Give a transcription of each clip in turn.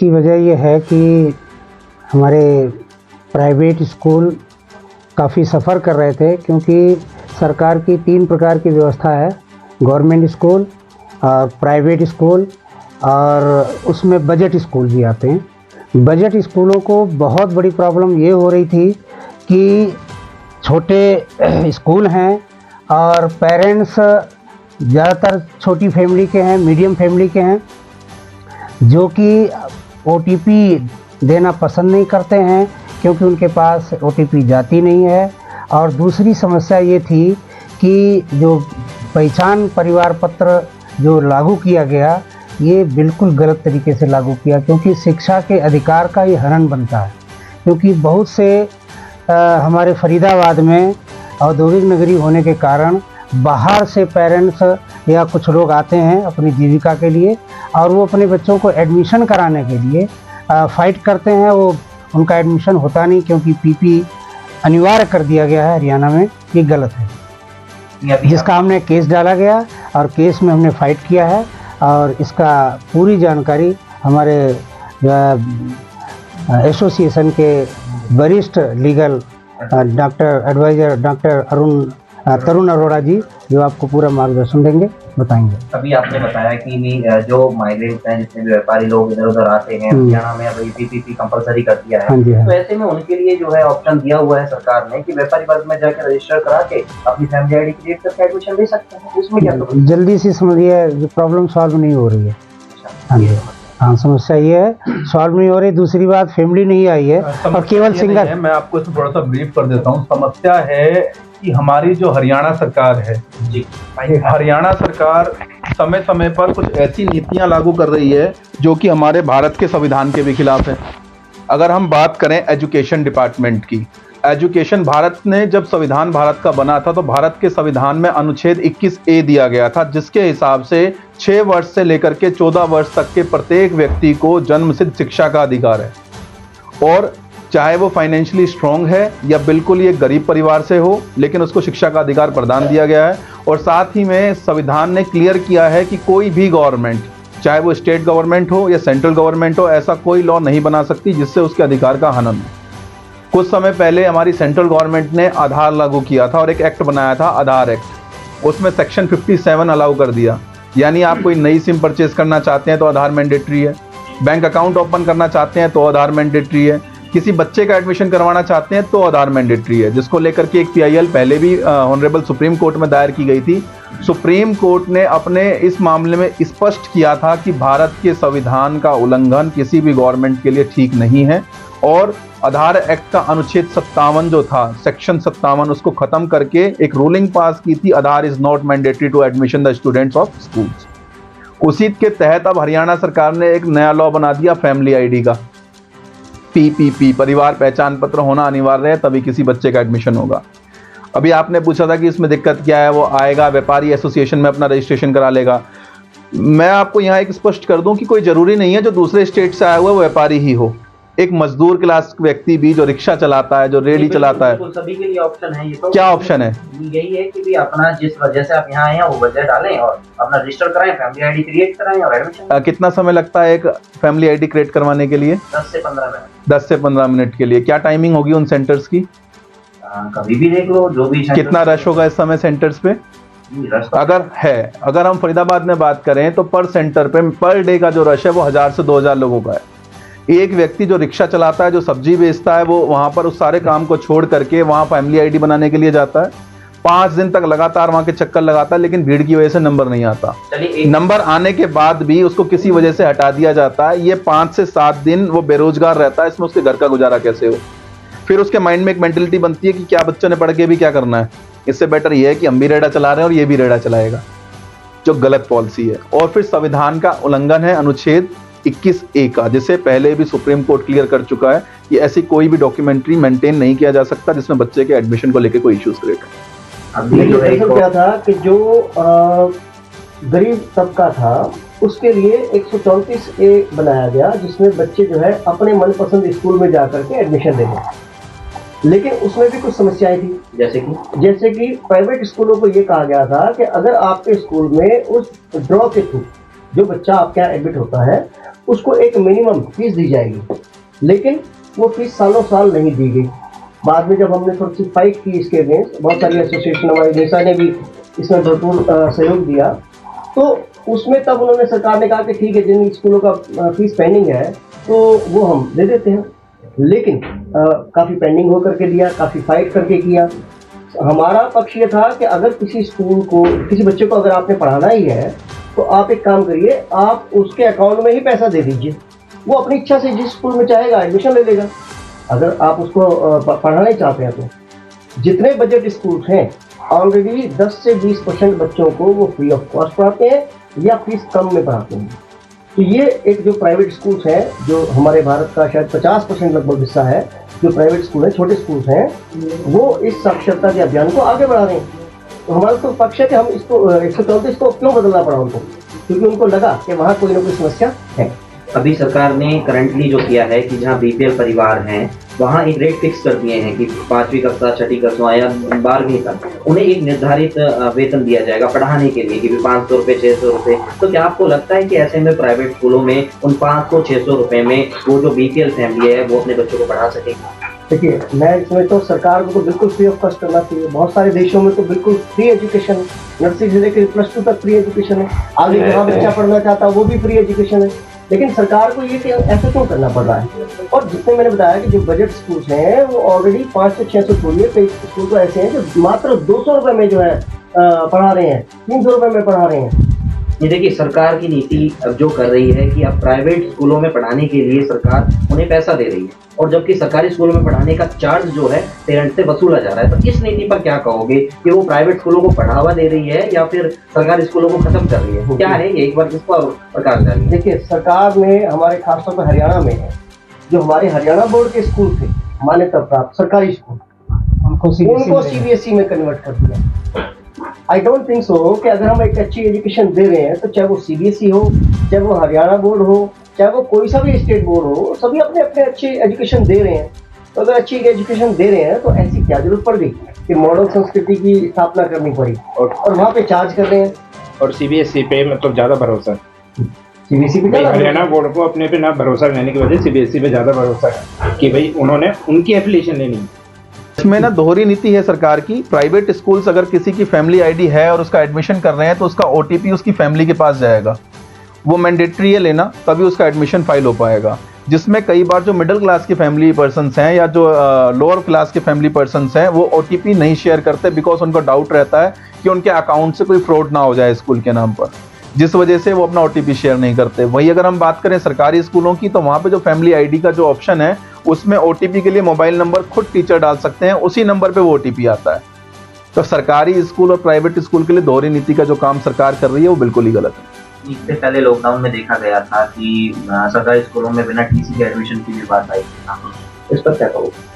इसकी वजह ये है कि हमारे प्राइवेट स्कूल काफ़ी सफ़र कर रहे थे, क्योंकि सरकार की 3 प्रकार की व्यवस्था है, गवर्नमेंट स्कूल और प्राइवेट स्कूल और उसमें बजट स्कूल भी आते हैं। बजट स्कूलों को बहुत बड़ी प्रॉब्लम ये हो रही थी कि छोटे स्कूल हैं और पेरेंट्स ज़्यादातर छोटी फैमिली के हैं, मीडियम फैमिली के हैं, जो कि OTP देना पसंद नहीं करते हैं क्योंकि उनके पास OTP जाती नहीं है। और दूसरी समस्या ये थी कि जो पहचान परिवार पत्र जो लागू किया गया, ये बिल्कुल गलत तरीके से लागू किया, क्योंकि शिक्षा के अधिकार का ये हनन बनता है। क्योंकि बहुत से हमारे फरीदाबाद में औद्योगिक नगरी होने के कारण बाहर से पेरेंट्स या कुछ लोग आते हैं अपनी जीविका के लिए, और वो अपने बच्चों को एडमिशन कराने के लिए फाइट करते हैं। वो उनका एडमिशन होता नहीं, क्योंकि PP अनिवार्य कर दिया गया है हरियाणा में। ये गलत है, जिसका हमने केस डाला गया और केस में हमने फाइट किया है। और इसका पूरी जानकारी हमारे एसोसिएशन के वरिष्ठ लीगल डॉक्टर एडवाइज़र डॉक्टर तरुण अरोड़ा जी, जो आपको पूरा मार्गदर्शन देंगे, बताएंगे। अभी आपने बताया कि जो माइग्रेंट्स हैं, जितने भी व्यापारी लोग इधर उधर आते हैं, हरियाणा में अभी PPP कंपलसरी कर दिया है। तो ऐसे में उनके लिए जो है ऑप्शन दिया हुआ है सरकार ने कि व्यापारी वर्ग में जाकर रजिस्टर करा के अपनी फैमिली ID क्रिएट करके एडमिशन ले सकते हैं। उसमें क्या तो जल्दी से समझिए, प्रॉब्लम सॉल्व नहीं हो रही है। हाँ जी, हाँ, समस्या ये है, सॉल्व नहीं हो रही। दूसरी बात, फैमिली नहीं आई है और केवल सिंगल। मैं आपको इसमें थोड़ा सा ब्रीफ कर देता हूँ। समस्या है कि हमारी जो हरियाणा सरकार है, हरियाणा सरकार समय समय पर कुछ ऐसी नीतियां लागू कर रही है जो कि हमारे भारत के संविधान के भी खिलाफ है। अगर हम बात करें एजुकेशन डिपार्टमेंट की, एजुकेशन भारत ने जब संविधान भारत का बना था तो भारत के संविधान में अनुच्छेद 21A दिया गया था, जिसके हिसाब से 6 वर्ष से लेकर के 14 वर्ष तक के प्रत्येक व्यक्ति को जन्मसिद्ध शिक्षा का अधिकार है। और चाहे वो फाइनेंशियली स्ट्रांग है या बिल्कुल ये गरीब परिवार से हो, लेकिन उसको शिक्षा का अधिकार प्रदान दिया गया है। और साथ ही में संविधान ने क्लियर किया है कि कोई भी गवर्नमेंट, चाहे वो स्टेट गवर्नमेंट हो या सेंट्रल गवर्नमेंट हो, ऐसा कोई लॉ नहीं बना सकती जिससे उसके अधिकार का हनन हो। कुछ समय पहले हमारी सेंट्रल गवर्नमेंट ने आधार लागू किया था और एक एक्ट बनाया था, आधार एक्ट। उसमें सेक्शन 57 अलाउ कर दिया, यानी आप कोई नई सिम परचेज करना चाहते हैं तो आधार मैंडेटरी है, बैंक अकाउंट ओपन करना चाहते हैं तो आधार मैंडेटरी है, किसी बच्चे का एडमिशन करवाना चाहते हैं तो आधार मैंडेटरी है, जिसको लेकर के एक PIL पहले भी ऑनरेबल सुप्रीम कोर्ट में दायर की गई थी। सुप्रीम कोर्ट ने अपने इस मामले में स्पष्ट किया था कि भारत के संविधान का उल्लंघन किसी भी गवर्नमेंट के लिए ठीक नहीं है, और आधार एक्ट का अनुच्छेद 57 जो था, सेक्शन 57, उसको खत्म करके एक रूलिंग पास की थी, Aadhaar is not mandatory to admission the students of schools. उसी के तहत अब हरियाणा सरकार ने एक नया लॉ बना दिया फैमिली ID का, PPP, परिवार पहचान पत्र होना अनिवार्य है, तभी किसी बच्चे का एडमिशन होगा। अभी आपने पूछा था कि इसमें दिक्कत क्या है, वो आएगा व्यापारी एसोसिएशन में अपना रजिस्ट्रेशन करा लेगा। मैं आपको यहाँ एक स्पष्ट कर दूं कि कोई जरूरी नहीं है जो दूसरे स्टेट से आया हुआ वो व्यापारी ही हो। एक मजदूर क्लास व्यक्ति भी जो रिक्शा चलाता है, जो रेडी चलाता है, सभी के लिए ऑप्शन है। ये तो क्या ऑप्शन है? यही है कि भी अपना जिस वजह से आप यहाँ आए हैं वो वजह डालें और अपना रजिस्टर कराएं, फैमिली ID क्रिएट कराएं और एडमिशन। कितना समय लगता है एक फैमिली ID क्रिएट करवाने के लिए? 10 से 15 मिनट। 10 से 15 मिनट के लिए। क्या टाइमिंग होगी उन सेंटर्स की? कभी भी देख लो, जो भी। कितना रश होगा इस समय सेंटर्स पे? अगर हम फरीदाबाद में बात करें तो पर सेंटर पे पर डे का जो रश है वो 1000 से 2000 लोगों का है। एक व्यक्ति जो रिक्शा चलाता है, जो सब्जी बेचता है, वो वहां पर उस सारे काम को छोड़ करके वहां फैमिली ID बनाने के लिए जाता है। 5 दिन तक लगातार वहां के चक्कर लगाता है, लेकिन भीड़ की वजह से नंबर नहीं आता। नंबर आने के बाद भी उसको किसी वजह से हटा दिया जाता है। ये 5 से 7 दिन वो बेरोजगार रहता है, इसमें उसके घर का गुजारा कैसे हो? फिर उसके माइंड में एक मेंटेलिटी बनती है कि क्या बच्चों ने पढ़ के भी क्या करना है, इससे बेटर ये है कि हम भी रेड़ा चला रहे हैं और ये भी रेड़ा चलाएगा, जो गलत पॉलिसी है। और फिर संविधान का उल्लंघन है अनुच्छेद 21A का, जिसे पहले भी सुप्रीम कोर्ट क्लियर कर चुका है कि ऐसी कोई भी डॉक्यूमेंट्री मेंटेन नहीं किया जा सकता जिसमें बच्चे के एडमिशन को लेकर कोई इश्यूज क्रिएट है। क्या था कि जो गरीब तबका था उसके लिए 134A बनाया गया, जिसमें बच्चे जो है अपने मनपसंद स्कूल में जाकर के एडमिशन लेंगे। लेकिन उसमें भी कुछ समस्याएं थी, जैसे कि प्राइवेट स्कूलों को ये कहा गया था कि अगर आपके स्कूल में उस ड्रॉ के थ्रू जो बच्चा आपके यहाँ एडमिट होता है उसको एक मिनिमम फीस दी जाएगी, लेकिन वो फीस सालों साल नहीं दी गई। बाद में जब हमने थोड़ी सी फाइट की इसके अगेंस्ट, बहुत सारी एसोसिएशन हमारी नेशा ने भी इसमें भरपूर सहयोग दिया, तो उसमें तब उन्होंने सरकार ने कहा कि ठीक है, जिन स्कूलों का फीस पेंडिंग है तो वो हम दे देते हैं। लेकिन काफ़ी पेंडिंग हो करके दिया, काफ़ी फाइट करके किया। हमारा पक्ष ये था कि अगर किसी स्कूल को, किसी बच्चे को अगर आपने पढ़ाना ही है तो आप एक काम करिए, आप उसके अकाउंट में ही पैसा दे दीजिए, वो अपनी इच्छा से जिस स्कूल में चाहेगा एडमिशन ले लेगा। अगर आप उसको पढ़ाना ही चाहते हैं तो जितने बजट स्कूल हैं ऑलरेडी 10 से 20% बच्चों को वो फ्री ऑफ कॉस्ट पढ़ाते हैं या फीस कम में पढ़ाते हैं। तो ये एक जो प्राइवेट स्कूल्स हैं, जो हमारे भारत का शायद 50% लगभग हिस्सा है, जो प्राइवेट स्कूल हैं, छोटे स्कूल्स हैं, वो इस साक्षरता के अभियान को आगे बढ़ा रहे हैं। तो हमारा तो पक्ष है कि हम इसको 134 को क्यों बदलना पड़ा उनको, क्योंकि उनको लगा कि वहाँ कोई ना कोई समस्या है। अभी सरकार ने करंटली जो किया है कि जहाँ बीपीएल परिवार हैं वहाँ एक रेट फिक्स कर दिए हैं कि 5वीं कक्षा, 6ठी कक्षा या 12वीं तक उन्हें एक निर्धारित वेतन दिया जाएगा पढ़ाने के लिए, कि 500 रुपये, 600 रुपये। तो क्या आपको लगता है कि ऐसे में प्राइवेट स्कूलों में उन 500-600 रुपये में वो जो बीपीएल फैमिली है वो अपने बच्चों को पढ़ा सकेगी? देखिए, मैं इसमें तो सरकार को तो बिल्कुल फ्री ऑफ कॉस्ट करना चाहिए। बहुत सारे देशों में तो बिल्कुल फ्री एजुकेशन है, नर्सरी से लेकर +2 तक फ्री एजुकेशन है। आगे जहाँ बच्चा पढ़ना चाहता है वो भी फ्री एजुकेशन है। लेकिन सरकार को ये ऐसा क्यों करना पड़ रहा है? और जितने मैंने बताया कि जो बजट स्कूल्स हैं वो ऑलरेडी 500-600 छोड़िए, कई स्कूल तो ऐसे हैं जो मात्र 200 रुपये में जो है पढ़ा रहे हैं, 300 रुपये में पढ़ा रहे हैं। ये देखिए, सरकार की नीति अब जो कर रही है कि अब प्राइवेट स्कूलों में पढ़ाने के लिए सरकार उन्हें पैसा दे रही है, और जबकि सरकारी स्कूलों में पढ़ाने का चार्ज जो है पेरेंट्स से वसूला जा रहा है। तो इस नीति पर क्या कहोगे कि वो प्राइवेट स्कूलों को बढ़ावा दे रही है या फिर सरकारी स्कूलों को खत्म कर रही है? क्या है ये, एक बार इस पर प्रकाश डालिए। देखिए, सरकार ने हमारे खासतौर पर हरियाणा में है, जो हमारे हरियाणा बोर्ड के स्कूल थे, मान्यता प्राप्त सरकारी स्कूल, उनको सीबीएसई में कन्वर्ट कर दिया। आई डोंट थिंक सो कि अगर हम एक अच्छी एजुकेशन दे रहे हैं तो चाहे वो सीबीएसई हो, चाहे वो हरियाणा बोर्ड हो, चाहे वो कोई सा भी स्टेट बोर्ड हो, सभी अपने अपने अच्छी एजुकेशन दे रहे हैं। तो अगर अच्छी एजुकेशन दे रहे हैं तो ऐसी क्या जरूरत पड़ गई कि मॉडल संस्कृति की स्थापना करनी पड़ी और वहाँ पे चार्ज कर रहे हैं। और सीबीएसई पे मतलब ज़्यादा भरोसा, सीबीएसई पे हरियाणा बोर्ड को अपने पे ना भरोसा रहने की वजह से सीबीएसई पे ज़्यादा भरोसा है कि भाई उन्होंने उनकी एप्लीकेशन लेनी है। इसमें ना दोहरी नीति है सरकार की। प्राइवेट स्कूल्स अगर किसी की फैमिली आईडी है और उसका एडमिशन कर रहे हैं तो उसका ओटीपी उसकी फैमिली के पास जाएगा, वो मैंडेटरी है लेना, तभी उसका एडमिशन फाइल हो पाएगा। जिसमें कई बार जो मिडिल क्लास की फैमिली पर्सन्स हैं या जो लोअर क्लास के फैमिली पर्सन्स हैं वो ओटीपी नहीं शेयर करते, बिकॉज उनको डाउट रहता है कि उनके अकाउंट से कोई फ्रॉड ना हो जाए स्कूल के नाम पर, जिस वजह से वो अपना ओटीपी शेयर नहीं करते। वही अगर हम बात करें सरकारी स्कूलों की, तो वहाँ पे जो फैमिली आईडी का जो ऑप्शन है उसमें ओटीपी के लिए मोबाइल नंबर खुद टीचर डाल सकते हैं, उसी नंबर पे वो ओटीपी आता है। तो सरकारी स्कूल और प्राइवेट स्कूल के लिए दोहरी नीति का जो काम सरकार कर रही है वो बिल्कुल ही गलत है। इससे पहले लॉकडाउन में देखा गया था कि सरकारी स्कूलों में बिना टीसी के एडमिशन की भी बात आई थी, इस पर क्या कहोगे?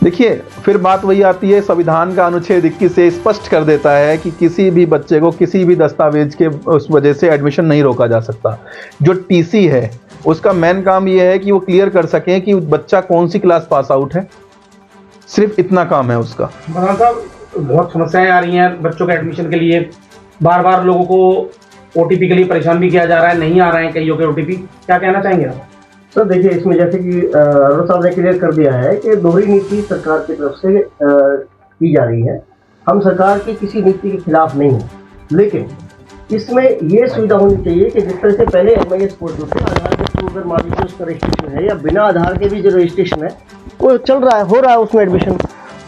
देखिए, फिर बात वही आती है, संविधान का अनुच्छेद 21 से स्पष्ट कर देता है कि किसी भी बच्चे को किसी भी दस्तावेज के उस वजह से एडमिशन नहीं रोका जा सकता। जो टीसी है उसका मेन काम ये है कि वो क्लियर कर सकें कि बच्चा कौन सी क्लास पास आउट है, सिर्फ इतना काम है उसका। साहब, बहुत समस्याएं आ रही हैं बच्चों के एडमिशन के लिए, बार बार लोगों को ओटीपी के लिए परेशान भी किया जा रहा है, नहीं आ रहे हैं कईयों के ओटीपी, क्या कहना चाहेंगे आप? सर देखिए, इसमें जैसे कि अरुण साहब ने क्लियर कर दिया है कि दोहरी नीति सरकार की तरफ से की जा रही है। हम सरकार की किसी नीति के खिलाफ नहीं है, लेकिन इसमें ये सुविधा होनी चाहिए कि जिस तरह से पहले MIS पोर्टल पे आधार के थ्रू अगर मान लीजिए उसका रजिस्ट्रेशन है या बिना आधार के भी जो रजिस्ट्रेशन है वो चल रहा है, हो रहा है उसमें एडमिशन।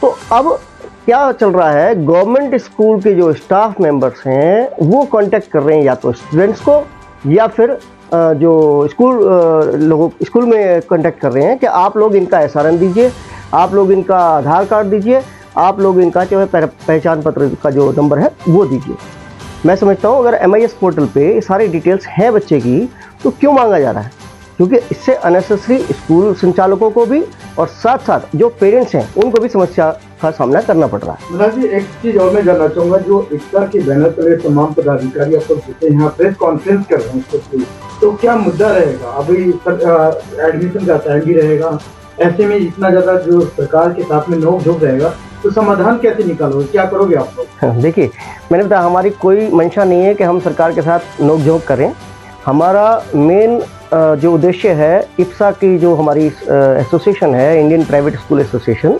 तो अब क्या चल रहा है, गवर्नमेंट स्कूल के जो स्टाफ मेंबर्स हैं वो कांटेक्ट कर रहे हैं या तो स्टूडेंट्स को या फिर जो स्कूल में कांटेक्ट कर रहे हैं कि आप लोग इनका SRN दीजिए, आप लोग इनका आधार कार्ड दीजिए, आप लोग इनका जो है पहचान पत्र का जो नंबर है वो दीजिए। मैं समझता हूँ अगर MIS पोर्टल पे सारी डिटेल्स हैं बच्चे की तो क्यों मांगा जा रहा है, क्योंकि इससे अननेसेसरी स्कूल संचालकों को भी और साथ साथ जो पेरेंट्स हैं उनको भी समस्या का सामना करना पड़ रहा है। जी, एक चीज और मैं जानना चाहूँगा, जो एकता के बैनर तले तमाम पदाधिकारी आपको यहाँ प्रेस कॉन्फ्रेंस कर रहे हैं, तो क्या मुद्दा रहेगा? अभी एडमिशन का टाइम भी रहेगा, ऐसे में इतना ज़्यादा जो सरकार के साथ में नोक झोंक रहेगा तो समाधान कैसे निकालोगे, क्या करोगे आप लोग? देखिए, मैंने बताया हमारी कोई मंशा नहीं है कि हम सरकार के साथ नोक झोंक करें। हमारा मेन जो उद्देश्य है, इप्सा की जो हमारी एसोसिएशन है, इंडियन प्राइवेट स्कूल एसोसिएशन,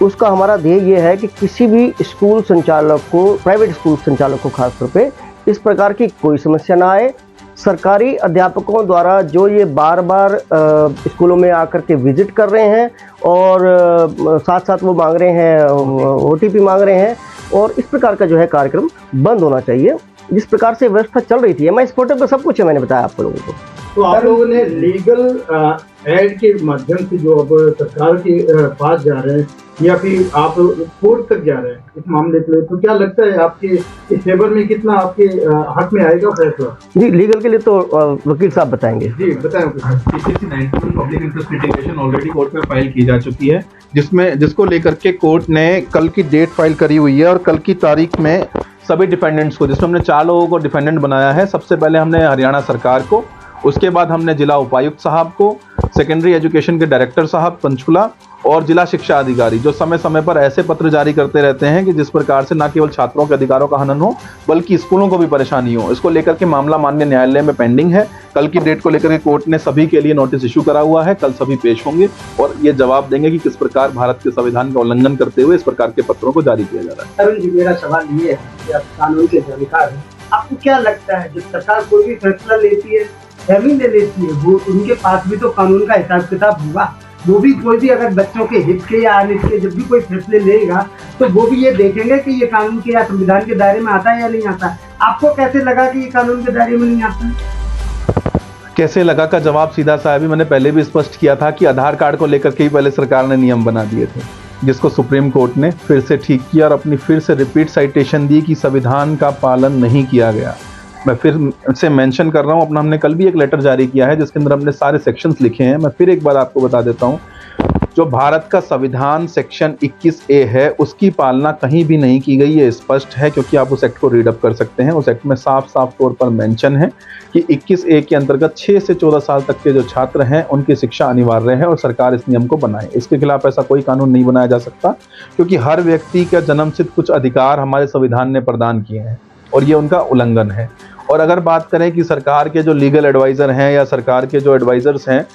उसका हमारा ध्येय ये है कि किसी भी स्कूल संचालक को, प्राइवेट स्कूल संचालक को खासतौर पे इस प्रकार की कोई समस्या ना आए। सरकारी अध्यापकों द्वारा जो ये बार बार स्कूलों में आकर के विजिट कर रहे हैं और साथ साथ वो मांग रहे हैं, ओटीपी मांग रहे हैं, और इस प्रकार का जो है कार्यक्रम बंद होना चाहिए। जिस प्रकार से व्यवस्था चल रही थी, मैं इस पोर्टल पर सब कुछ है, मैंने बताया आप लोगों को। तो आप लोगों ने लीगल एड के माध्यम से जो अब सरकार के पास जा रहे हैं या फिर आप कोर्ट तक जा रहे हैं इस मामले के लिए, तो क्या लगता है आपके इस फेवर में कितना आपके हक में आएगा फैसला? जी, लीगल के लिए तो वकील साहब बताएंगे। जी बताएं। Public interest litigation already court में फाइल की जा चुकी है, जिसको लेकर के कोर्ट ने कल की डेट फाइल करी हुई है और कल की तारीख में सभी डिफेंडेंट्स को, जिसमें हमने 4 लोगों को डिफेंडेंट बनाया है। सबसे पहले हमने हरियाणा सरकार को, उसके बाद हमने जिला उपायुक्त साहब को, सेकेंडरी एजुकेशन के डायरेक्टर साहब पंचकुला और जिला शिक्षा अधिकारी, जो समय समय पर ऐसे पत्र जारी करते रहते हैं कि जिस प्रकार से न केवल छात्रों के अधिकारों का हनन हो बल्कि स्कूलों को भी परेशानी हो। इसको लेकर के मामला माननीय न्यायालय में पेंडिंग है। कल की डेट को लेकर के कोर्ट ने सभी के लिए नोटिस इशू करा हुआ है। कल सभी पेश होंगे और ये जवाब देंगे कि किस प्रकार भारत के संविधान का उल्लंघन करते हुए इस प्रकार के पत्रों को जारी किया जा रहा है। अरुण जी, मेरा सवाल ये है कि आप कानून के जानकार हैं, आपको क्या लगता है जब सरकार कोई भी फैसला लेती है, फैमिली ले लेती है, वो उनके पास भी तो कानून का हिसाब किताब होगा। वो भी कोई भी अगर बच्चों के हित के या अनित के जब भी कोई फैसले लेगा तो वो भी ये देखेंगे कि ये कानून के या संविधान के दायरे में आता है या नहीं आता। आपको कैसे लगा कि ये कानून के दायरे में नहीं आता है? कैसे लगा का जवाब सीधा सा है। मैंने पहले भी स्पष्ट किया था कि आधार कार्ड को लेकर के ही पहले सरकार ने नियम बना दिए थे, जिसको सुप्रीम कोर्ट ने फिर से ठीक किया और अपनी फिर से रिपीट साइटेशन दी कि संविधान का पालन नहीं किया गया। मैं फिर से मेंशन कर रहा हूं, अपना हमने कल भी एक लेटर जारी किया है जिसके अंदर हमने सारे सेक्शंस लिखे हैं। मैं फिर एक बार आपको बता देता हूं, जो भारत का संविधान सेक्शन 21A है उसकी पालना कहीं भी नहीं की गई, ये स्पष्ट है, क्योंकि आप उस एक्ट को रीड अप कर सकते हैं। उस एक्ट में साफ साफ तौर पर मेंशन है कि 21A के अंतर्गत 6 से 14 साल तक के जो छात्र हैं उनकी शिक्षा अनिवार्य है और सरकार इस नियम को बनाए। इसके खिलाफ ऐसा कोई कानून नहीं बनाया जा सकता, क्योंकि हर व्यक्ति का जन्मसिद्ध कुछ अधिकार हमारे संविधान ने प्रदान किए हैं और ये उनका उल्लंघन है। और अगर बात करें कि सरकार के जो लीगल एडवाइज़र हैं या सरकार के जो एडवाइज़र्स हैं,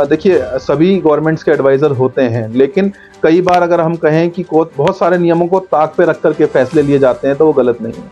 देखिए सभी गवर्नमेंट्स के एडवाइज़र होते हैं, लेकिन कई बार अगर हम कहें कि बहुत सारे नियमों को ताक पे रख करके फैसले लिए जाते हैं तो वो गलत नहीं है।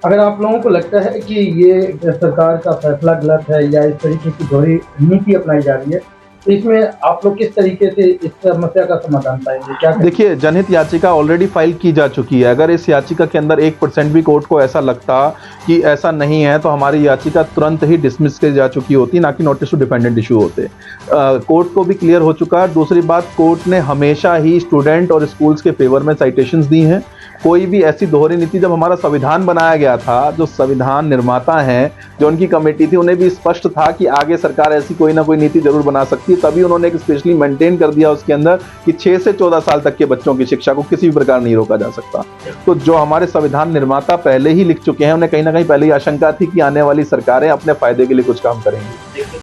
अगर आप लोगों को लगता है कि ये सरकार का फैसला गलत है या इस तरीके की दोहरी नीति अपनाई जा रही है, तो इसमें आप लोग किस तरीके से इस समस्या का समाधान पाएंगे? क्या देखिए, जनहित याचिका ऑलरेडी फाइल की जा चुकी है। अगर इस याचिका के अंदर 1% भी कोर्ट को ऐसा लगता कि ऐसा नहीं है तो हमारी याचिका तुरंत ही डिसमिस की जा चुकी होती, ना कि नोटिस टू डिफेंडेंट इशू होते। कोर्ट को भी क्लियर हो चुका है। दूसरी बात, कोर्ट ने हमेशा ही स्टूडेंट और स्कूल्स के फेवर में साइटेशंस दी हैं। कोई भी ऐसी दोहरी नीति, जब हमारा संविधान बनाया गया था, जो संविधान निर्माता हैं, जो उनकी कमेटी थी, उन्हें भी स्पष्ट था कि आगे सरकार ऐसी कोई ना कोई नीति जरूर बना सकती है। तभी उन्होंने एक स्पेशली मेंटेन कर दिया उसके अंदर कि 6 से 14 साल तक के बच्चों की शिक्षा को किसी भी प्रकार नहीं रोका जा सकता। तो जो हमारे संविधान निर्माता पहले ही लिख चुके हैं, उन्हें कहीं ना कहीं पहले ही आशंका थी कि आने वाली सरकारें अपने फायदे के लिए कुछ काम करेंगी।